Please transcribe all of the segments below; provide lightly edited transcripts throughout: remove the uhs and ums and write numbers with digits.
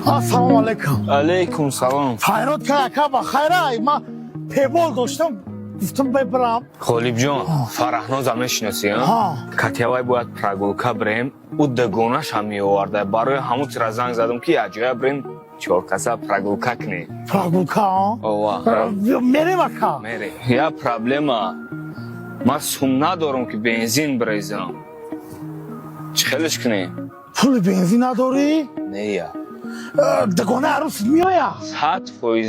السلام علیکم. علیکم سلام. خیرات که اکا بخیره. ما پیبال داشتم گفتم ببرم. غالب جان فرهناز هم میشناسی ها؟ کاتیوای باید پراگولکا بریم او دگونش هم میآورده برای همون چرا زنگ زدم که یه جای بریم چهار کسا پراگولکا کنیم. پراگولکا؟ اوه میریم اکا. میریم. یه پرابلما ما سوم ندارم که بنزین بریزم. چخلش کنیم؟ پول بنزین نداری؟ نه دگونه عروس میآید.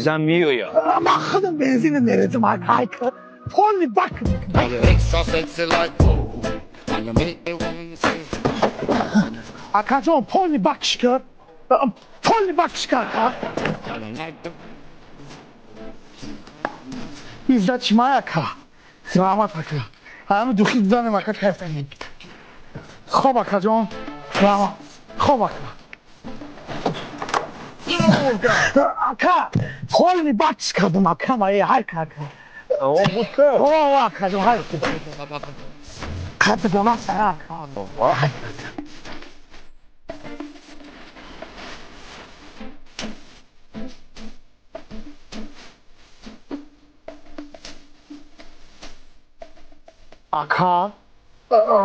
100% میآید. ما خودم بنزین نمیریزم اکا. پول بک. اکا جان پول بکش کرد. پول بکش کرد. بیزد چیمای اکا. سلامت اکا. همه دوخی بزنیم اکا کفتنیم. خوب اکا جان. سلامت. خوب اکا. اکا پول بکش کردم اکا مایی اکا اکا. اوه بود که؟ اوه اکا جان های. قد دونم سر اکا. اکا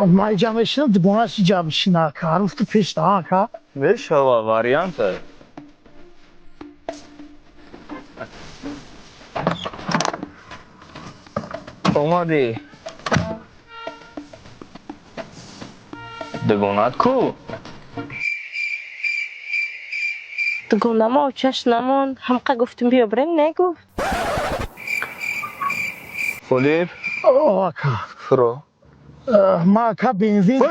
ما جمعشیم دبونش جمعشیم اکا عروس تو پیش ده اکا. بشه واریانت. اومدی دگونت کو؟ دگونم و چشنمون همقه گفتیم بیا بریم نگفت. غالب اوه اکا فرو ما اکا بنزین